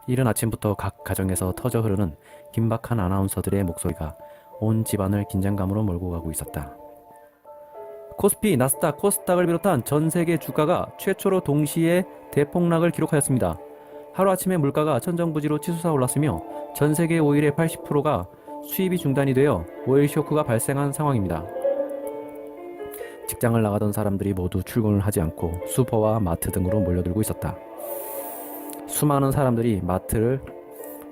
이른 아침부터 각 가정에서 터져 흐르는 긴박한 아나운서들의 목소리가 온 집안을 긴장감으로 몰고 가고 있었다. 코스피, 나스닥, 코스닥을 비롯한 전 세계 주가가 최초로 동시에 대폭락을 기록하였습니다. 하루아침에 물가가 천정부지로 치솟아 올랐으며 전 세계 오일의 80%가 수입이 중단이 되어 오일 쇼크가 발생한 상황입니다. 직장을 나가던 사람들이 모두 출근을 하지 않고 슈퍼와 마트 등으로 몰려들고 있었다. 수많은 사람들이 마트를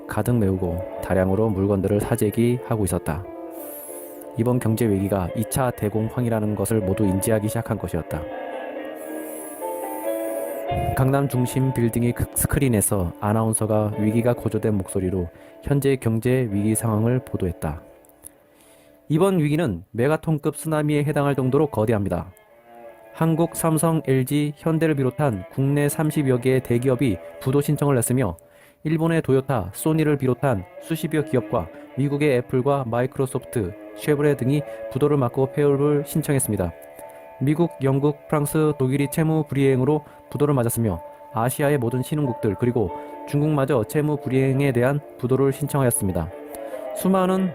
가득 메우고 다량으로 물건들을 사재기하고 있었다. 이번 경제 위기가 2차 대공황이라는 것을 모두 인지하기 시작한 것이었다. 강남 중심 빌딩의 스크린에서 아나운서가 위기가 고조된 목소리로 현재 경제 위기 상황을 보도했다. 이번 위기는 메가톤급 쓰나미에 해당할 정도로 거대합니다. 한국, 삼성, LG, 현대를 비롯한 국내 30여 개의 대기업이 부도 신청을 냈으며 일본의 도요타, 소니를 비롯한 수십여 기업과 미국의 애플과 마이크로소프트, 쉐보레 등이 부도를 막고 폐업을 신청했습니다. 미국, 영국, 프랑스, 독일이 채무 불이행으로 부도를 맞았으며 아시아의 모든 신흥국들 그리고 중국마저 채무 불이행에 대한 부도를 신청하였습니다. 수많은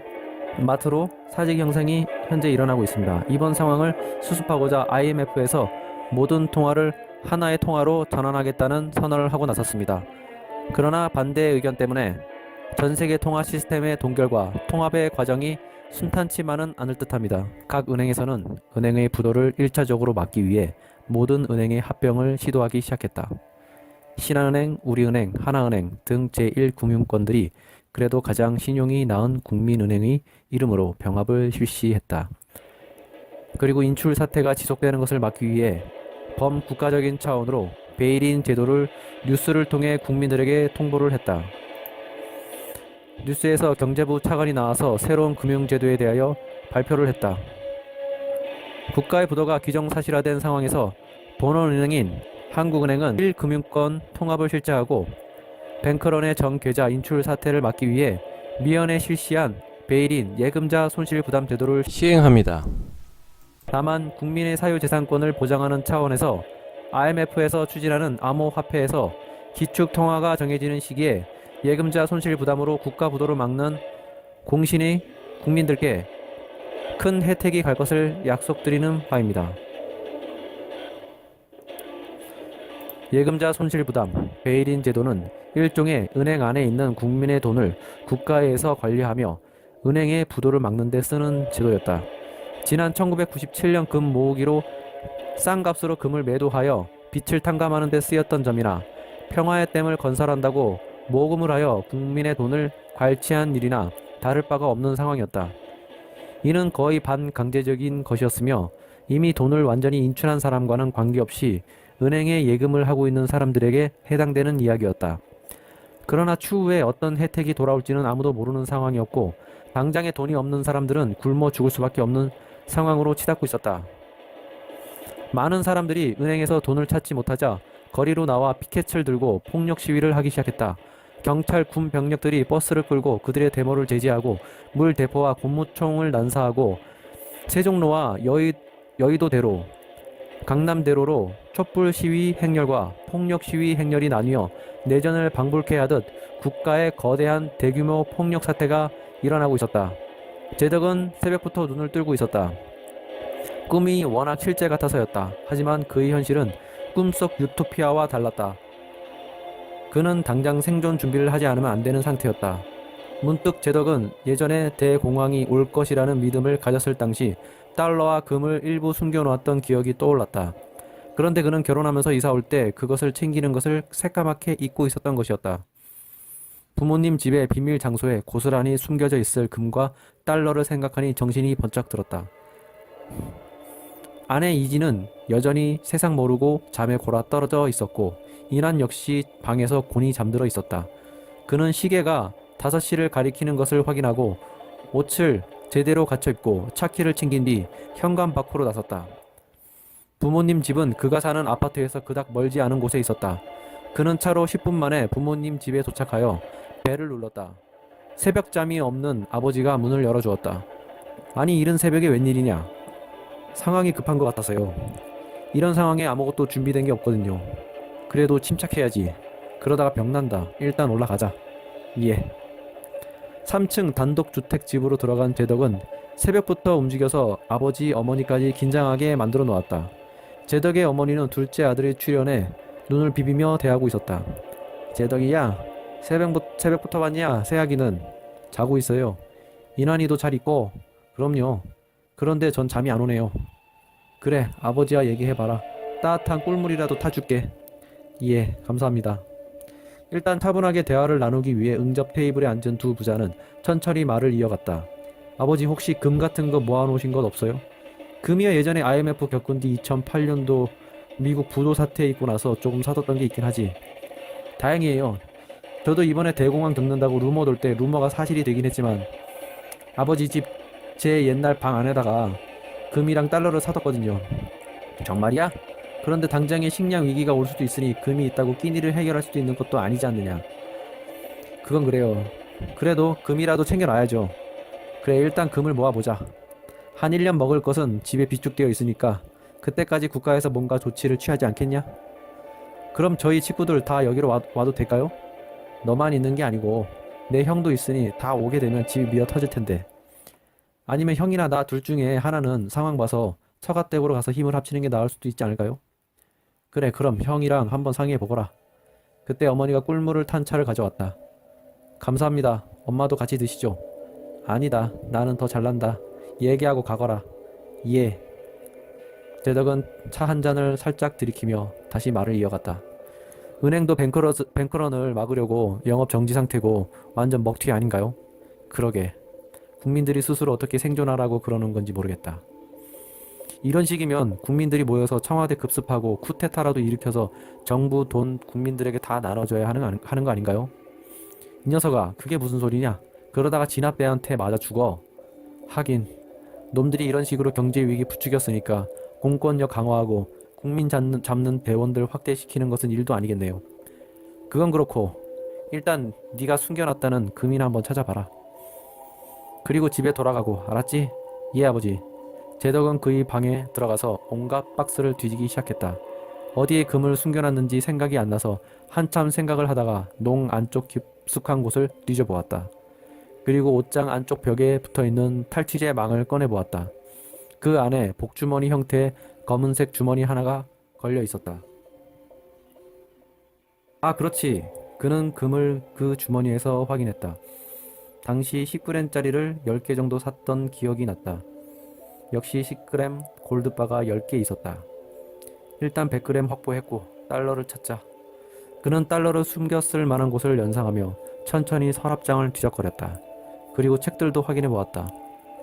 마트로 사재기 현상이 현재 일어나고 있습니다. 이번 상황을 수습하고자 IMF에서 모든 통화를 하나의 통화로 전환하겠다는 선언을 하고 나섰습니다. 그러나 반대 의견 때문에 전 세계 통화 시스템의 동결과 통합의 과정이 순탄치만은 않을 듯합니다. 각 은행에서는 은행의 부도를 1차적으로 막기 위해 모든 은행의 합병을 시도하기 시작했다. 신한은행, 우리은행, 하나은행 등 제1금융권들이 그래도 가장 신용이 나은 국민은행의 이름으로 병합을 실시했다. 그리고 인출 사태가 지속되는 것을 막기 위해 범국가적인 차원으로 베일인 제도를 뉴스를 통해 국민들에게 통보를 했다. 뉴스에서 경제부 차관이 나와서 새로운 금융제도에 대하여 발표를 했다. 국가의 부도가 기정사실화된 상황에서 본원은행인 한국은행은 1금융권 통합을 실시하고 뱅크런의 전 계좌 인출 사태를 막기 위해 미연에 실시한 베일인 예금자 손실부담 제도를 시행합니다. 다만 국민의 사유재산권을 보장하는 차원에서 IMF에서 추진하는 암호화폐에서 기축통화가 정해지는 시기에 예금자 손실부담으로 국가 부도를 막는 공신이 국민들께 큰 혜택이 갈 것을 약속드리는 바입니다. 예금자 손실부담, 베일인 제도는 일종의 은행 안에 있는 국민의 돈을 국가에서 관리하며 은행의 부도를 막는 데 쓰는 제도였다. 지난 1997년 금 모으기로 싼 값으로 금을 매도하여 빚을 탕감하는 데 쓰였던 점이나 평화의 댐을 건설한다고 모금을 하여 국민의 돈을 괄치한 일이나 다를 바가 없는 상황이었다. 이는 거의 반강제적인 것이었으며 이미 돈을 완전히 인출한 사람과는 관계없이 은행에 예금을 하고 있는 사람들에게 해당되는 이야기였다. 그러나 추후에 어떤 혜택이 돌아올지는 아무도 모르는 상황이었고 당장에 돈이 없는 사람들은 굶어 죽을 수밖에 없는 상황으로 치닫고 있었다. 많은 사람들이 은행에서 돈을 찾지 못하자 거리로 나와 피켓을 들고 폭력 시위를 하기 시작했다. 경찰, 군 병력들이 버스를 끌고 그들의 데모를 제지하고 물대포와 고무총을 난사하고 세종로와 여의도대로, 강남대로로 촛불 시위 행렬과 폭력 시위 행렬이 나뉘어 내전을 방불케 하듯 국가의 거대한 대규모 폭력 사태가 일어나고 있었다. 제덕은 새벽부터 눈을 뜨고 있었다. 꿈이 워낙 실제 같아서였다. 하지만 그의 현실은 꿈속 유토피아와 달랐다. 그는 당장 생존 준비를 하지 않으면 안 되는 상태였다. 문득 제덕은 예전에 대공황이 올 것이라는 믿음을 가졌을 당시 달러와 금을 일부 숨겨놓았던 기억이 떠올랐다. 그런데 그는 결혼하면서 이사 올 때 그것을 챙기는 것을 새까맣게 잊고 있었던 것이었다. 부모님 집의 비밀 장소에 고스란히 숨겨져 있을 금과 달러를 생각하니 정신이 번쩍 들었다. 아내 이지는 여전히 세상 모르고 잠에 골아 떨어져 있었고 이난 역시 방에서 곤히 잠들어 있었다. 그는 시계가 5시를 가리키는 것을 확인하고 옷을 제대로 갖춰 입고 차키를 챙긴 뒤 현관 밖으로 나섰다. 부모님 집은 그가 사는 아파트에서 그닥 멀지 않은 곳에 있었다. 그는 차로 10분 만에 부모님 집에 도착하여 벨을 눌렀다. 새벽잠이 없는 아버지가 문을 열어주었다. 아니 이른 새벽에 웬일이냐? 상황이 급한 것 같아서요. 이런 상황에 아무것도 준비된 게 없거든요. 그래도 침착해야지. 그러다가 병난다. 일단 올라가자. 예. 3층 단독주택집으로 들어간 제덕은 새벽부터 움직여서 아버지, 어머니까지 긴장하게 만들어 놓았다. 제덕의 어머니는 둘째 아들이 출연해 눈을 비비며 대하고 있었다. 제덕이야, 새벽부터 왔냐? 새아기는 자고 있어요. 인환이도 잘 있고. 그럼요. 그런데 전 잠이 안 오네요. 그래, 아버지와 얘기해봐라. 따뜻한 꿀물이라도 타줄게. 예, 감사합니다. 일단 차분하게 대화를 나누기 위해 응접 테이블에 앉은 두 부자는 천천히 말을 이어갔다. 아버지 혹시 금 같은 거 모아놓으신 것 없어요? 금이야 예전에 IMF 겪은 뒤 2008년도 미국 부도 사태 있고 나서 조금 사뒀던 게 있긴 하지. 다행이에요. 저도 이번에 대공황 겪는다고 루머 돌 때 루머가 사실이 되긴 했지만 아버지 집 제 옛날 방 안에다가 금이랑 달러를 사뒀거든요. 정말이야? 그런데 당장에 식량 위기가 올 수도 있으니 금이 있다고 끼니를 해결할 수도 있는 것도 아니지 않느냐. 그건 그래요. 그래도 금이라도 챙겨놔야죠. 그래, 일단 금을 모아보자. 한 1년 먹을 것은 집에 비축되어 있으니까 그때까지 국가에서 뭔가 조치를 취하지 않겠냐? 그럼 저희 친구들 다 여기로 와도 될까요? 너만 있는 게 아니고 내 형도 있으니 다 오게 되면 집이 미어 터질 텐데. 아니면 형이나 나 둘 중에 하나는 상황 봐서 처갓댁으로 가서 힘을 합치는 게 나을 수도 있지 않을까요? 그래, 그럼 형이랑 한번 상의해보거라. 그때 어머니가 꿀물을 탄 차를 가져왔다. 감사합니다. 엄마도 같이 드시죠. 아니다. 나는 더 잘난다. 얘기하고 가거라. 예. 제덕은 차 한 잔을 살짝 들이키며 다시 말을 이어갔다. 은행도 뱅크런을 막으려고 영업 정지 상태고 완전 먹튀 아닌가요? 그러게. 국민들이 스스로 어떻게 생존하라고 그러는 건지 모르겠다. 이런 식이면 국민들이 모여서 청와대 급습하고 쿠데타라도 일으켜서 정부 돈 국민들에게 다 나눠줘야 하는 거 아닌가요? 이 녀석아, 그게 무슨 소리냐? 그러다가 진압배한테 맞아 죽어. 하긴 놈들이 이런 식으로 경제 위기 부추겼으니까 공권력 강화하고 국민 잡는 대원들 확대시키는 것은 일도 아니겠네요. 그건 그렇고 일단 네가 숨겨놨다는 금이나 한번 찾아봐라. 그리고 집에 돌아가고, 알았지? 예, 아버지. 제덕은 그의 방에 들어가서 온갖 박스를 뒤지기 시작했다. 어디에 금을 숨겨놨는지 생각이 안 나서 한참 생각을 하다가 농 안쪽 깊숙한 곳을 뒤져보았다. 그리고 옷장 안쪽 벽에 붙어있는 탈취제 망을 꺼내보았다. 그 안에 복주머니 형태의 검은색 주머니 하나가 걸려 있었다. 아, 그렇지. 그는 금을 그 주머니에서 확인했다. 당시 10g짜리를 10개 정도 샀던 기억이 났다. 역시 10g 골드바가 10개 있었다. 일단 100g 확보했고 달러를 찾자. 그는 달러를 숨겼을 만한 곳을 연상하며 천천히 서랍장을 뒤적거렸다. 그리고 책들도 확인해 보았다.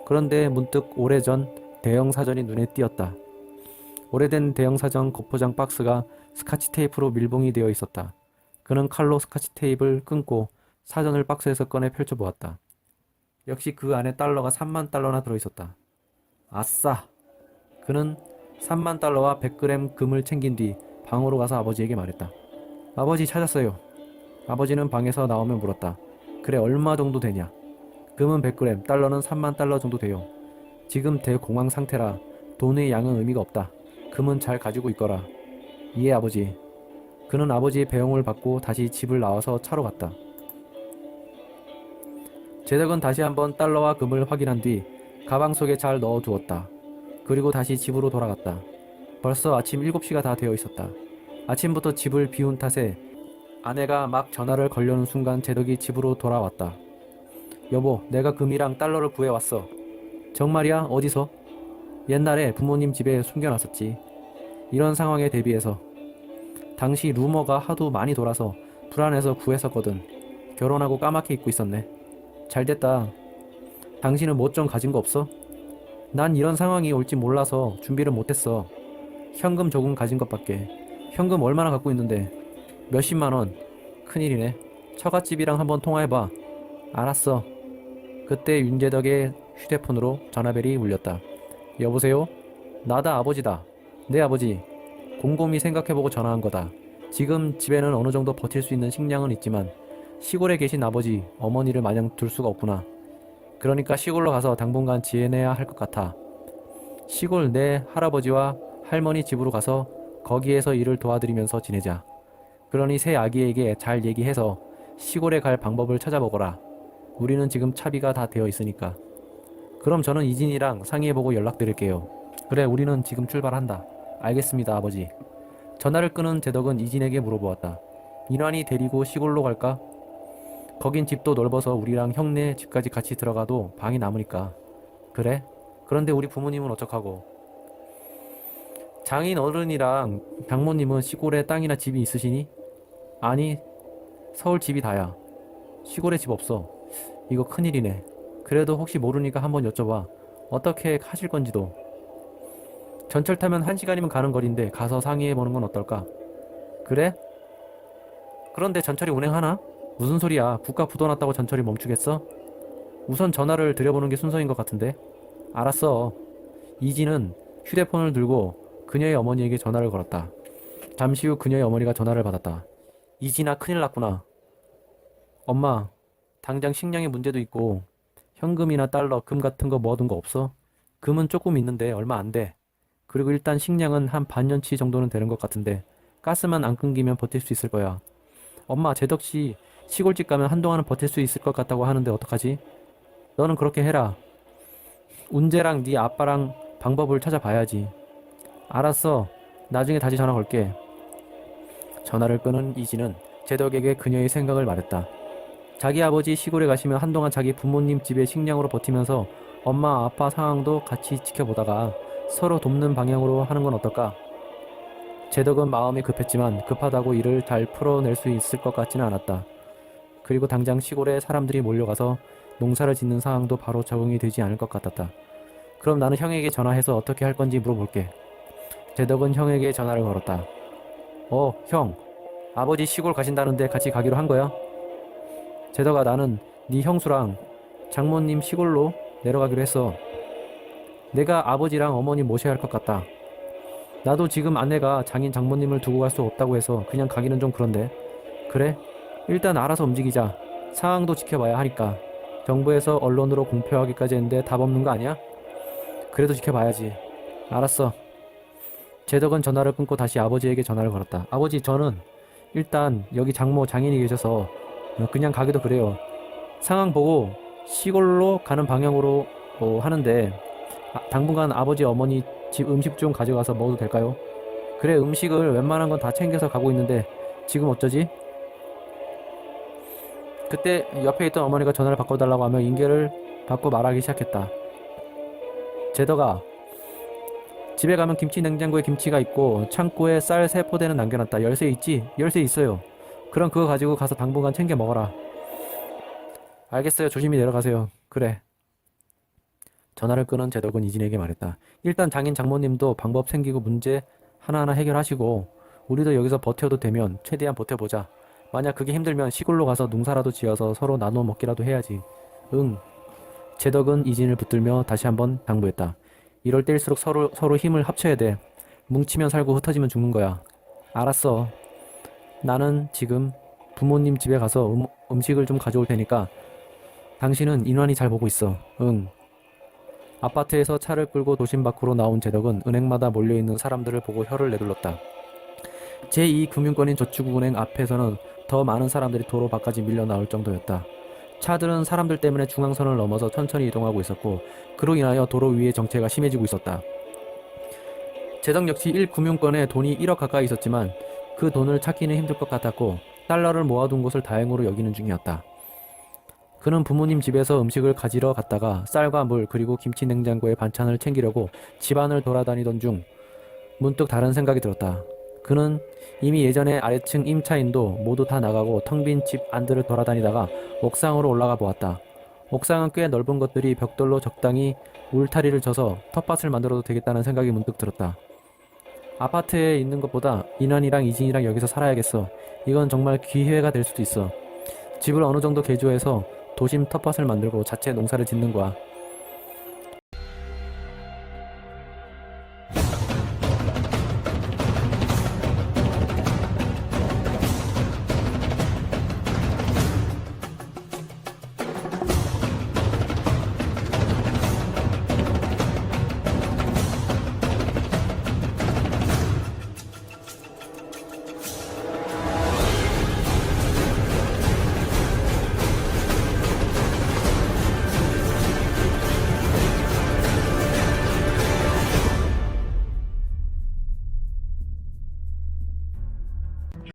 그런데 문득 오래전 대형 사전이 눈에 띄었다. 오래된 대형 사전 겉포장 박스가 스카치 테이프로 밀봉이 되어 있었다. 그는 칼로 스카치 테이프를 끊고 사전을 박스에서 꺼내 펼쳐보았다. 역시 그 안에 달러가 3만 달러나 들어있었다. 아싸! 그는 3만 달러와 100g 금을 챙긴 뒤 방으로 가서 아버지에게 말했다. 아버지, 찾았어요. 아버지는 방에서 나오며 물었다. 그래, 얼마 정도 되냐? 금은 100g, 달러는 3만 달러 정도 돼요. 지금 대공황 상태라 돈의 양은 의미가 없다. 금은 잘 가지고 있거라. 예, 아버지. 그는 아버지의 배웅을 받고 다시 집을 나와서 차로 갔다. 제덕은 다시 한번 달러와 금을 확인한 뒤 가방 속에 잘 넣어두었다. 그리고 다시 집으로 돌아갔다. 벌써 아침 7시가 다 되어 있었다. 아침부터 집을 비운 탓에 아내가 막 전화를 걸려는 순간 제덕이 집으로 돌아왔다. 여보, 내가 금이랑 달러를 구해왔어. 정말이야? 어디서? 옛날에 부모님 집에 숨겨놨었지. 이런 상황에 대비해서. 당시 루머가 하도 많이 돌아서 불안해서 구했었거든. 결혼하고 까맣게 잊고 있었네. 잘됐다. 당신은 뭐 좀 가진 거 없어? 난 이런 상황이 올지 몰라서 준비를 못했어. 현금 조금 가진 것밖에. 현금 얼마나 갖고 있는데? 몇십만 원. 큰일이네. 처갓집이랑 한번 통화해봐. 알았어. 그때 윤재덕의 휴대폰으로 전화벨이 울렸다. 여보세요? 나다, 아버지다. 네, 아버지. 곰곰이 생각해보고 전화한 거다. 지금 집에는 어느 정도 버틸 수 있는 식량은 있지만 시골에 계신 아버지, 어머니를 마냥 둘 수가 없구나. 그러니까 시골로 가서 당분간 지내야 할 것 같아. 시골 내 할아버지와 할머니 집으로 가서 거기에서 일을 도와드리면서 지내자. 그러니 새 아기에게 잘 얘기해서 시골에 갈 방법을 찾아보거라. 우리는 지금 차비가 다 되어 있으니까. 그럼 저는 이진이랑 상의해보고 연락드릴게요. 그래, 우리는 지금 출발한다. 알겠습니다, 아버지. 전화를 끊은 제덕은 이진에게 물어보았다. 인환이 데리고 시골로 갈까? 거긴 집도 넓어서 우리랑 형네 집까지 같이 들어가도 방이 남으니까. 그래? 그런데 우리 부모님은 어떡하고? 장인 어른이랑 장모님은 시골에 땅이나 집이 있으시니? 아니, 서울 집이 다야. 시골에 집 없어. 이거 큰일이네. 그래도 혹시 모르니까 한번 여쭤봐. 어떻게 하실 건지도. 전철 타면 1시간이면 가는 거리인데 가서 상의해보는 건 어떨까? 그래? 그런데 전철이 운행하나? 무슨 소리야. 국가 부도 났다고 전철이 멈추겠어? 우선 전화를 드려보는 게 순서인 것 같은데. 알았어. 이진은 휴대폰을 들고 그녀의 어머니에게 전화를 걸었다. 잠시 후 그녀의 어머니가 전화를 받았다. 이진아, 큰일 났구나. 엄마, 당장 식량에 문제도 있고 현금이나 달러, 금 같은 거 모아둔 거 없어? 금은 조금 있는데 얼마 안 돼. 그리고 일단 식량은 한 반년치 정도는 되는 것 같은데 가스만 안 끊기면 버틸 수 있을 거야. 엄마, 제덕씨 시골집 가면 한동안은 버틸 수 있을 것 같다고 하는데 어떡하지? 너는 그렇게 해라. 운재랑 네 아빠랑 방법을 찾아봐야지. 알았어. 나중에 다시 전화 걸게. 전화를 끊은 이진은 제덕에게 그녀의 생각을 말했다. 자기 아버지 시골에 가시면 한동안 자기 부모님 집에 식량으로 버티면서 엄마 아빠 상황도 같이 지켜보다가 서로 돕는 방향으로 하는 건 어떨까? 제덕은 마음이 급했지만 급하다고 일을 잘 풀어낼 수 있을 것 같지는 않았다. 그리고 당장 시골에 사람들이 몰려가서 농사를 짓는 상황도 바로 적응이 되지 않을 것 같았다. 그럼 나는 형에게 전화해서 어떻게 할 건지 물어볼게. 제덕은 형에게 전화를 걸었다. 형. 아버지 시골 가신다는데 같이 가기로 한 거야? 제덕아, 나는 네 형수랑 장모님 시골로 내려가기로 했어. 내가 아버지랑 어머니 모셔야 할 것 같다. 나도 지금 아내가 장인 장모님을 두고 갈 수 없다고 해서 그냥 가기는 좀 그런데. 그래? 일단 알아서 움직이자. 상황도 지켜봐야 하니까. 정부에서 언론으로 공표하기까지 했는데 답 없는 거 아니야? 그래도 지켜봐야지. 알았어. 제덕은 전화를 끊고 다시 아버지에게 전화를 걸었다. 아버지, 저는 일단 여기 장모 장인이 계셔서 그냥 가기도 그래요. 상황 보고 시골로 가는 방향으로 하는데 당분간 아버지 어머니 집 음식 좀 가져가서 먹어도 될까요? 그래, 음식을 웬만한 건 다 챙겨서 가고 있는데 지금 어쩌지? 그때 옆에 있던 어머니가 전화를 바꿔달라고 하며 인계를 받고 말하기 시작했다. 제덕아, 집에 가면 김치 냉장고에 김치가 있고 창고에 쌀 3포대는 남겨놨다. 열쇠 있지? 열쇠 있어요. 그럼 그거 가지고 가서 당분간 챙겨 먹어라. 알겠어요. 조심히 내려가세요. 그래. 전화를 끊은 제덕은 이진에게 말했다. 일단 장인 장모님도 방법 생기고 문제 하나하나 해결하시고 우리도 여기서 버텨도 되면 최대한 버텨보자. 만약 그게 힘들면 시골로 가서 농사라도 지어서 서로 나눠 먹기라도 해야지. 응. 제덕은 이진을 붙들며 다시 한번 당부했다. 이럴 때일수록 서로 힘을 합쳐야 돼. 뭉치면 살고 흩어지면 죽는 거야. 알았어. 나는 지금 부모님 집에 가서 음식을 좀 가져올 테니까 당신은 인환이 잘 보고 있어. 응. 아파트에서 차를 끌고 도심 밖으로 나온 제덕은 은행마다 몰려있는 사람들을 보고 혀를 내둘렀다. 제2금융권인 저축은행 앞에서는 더 많은 사람들이 도로 밖까지 밀려 나올 정도였다. 차들은 사람들 때문에 중앙선을 넘어서 천천히 이동하고 있었고 그로 인하여 도로 위의 정체가 심해지고 있었다. 제덕 역시 1금융권에 돈이 1억 가까이 있었지만 그 돈을 찾기는 힘들 것 같았고 달러를 모아둔 것을 다행으로 여기는 중이었다. 그는 부모님 집에서 음식을 가지러 갔다가 쌀과 물 그리고 김치 냉장고에 반찬을 챙기려고 집안을 돌아다니던 중 문득 다른 생각이 들었다. 그는 이미 예전에 아래층 임차인도 모두 다 나가고 텅 빈 집 안들을 돌아다니다가 옥상으로 올라가 보았다. 옥상은 꽤 넓은 것들이 벽돌로 적당히 울타리를 쳐서 텃밭을 만들어도 되겠다는 생각이 문득 들었다. 아파트에 있는 것보다 인환이랑 이진이랑 여기서 살아야겠어. 이건 정말 기회가 될 수도 있어. 집을 어느 정도 개조해서 도심 텃밭을 만들고 자체 농사를 짓는 거야.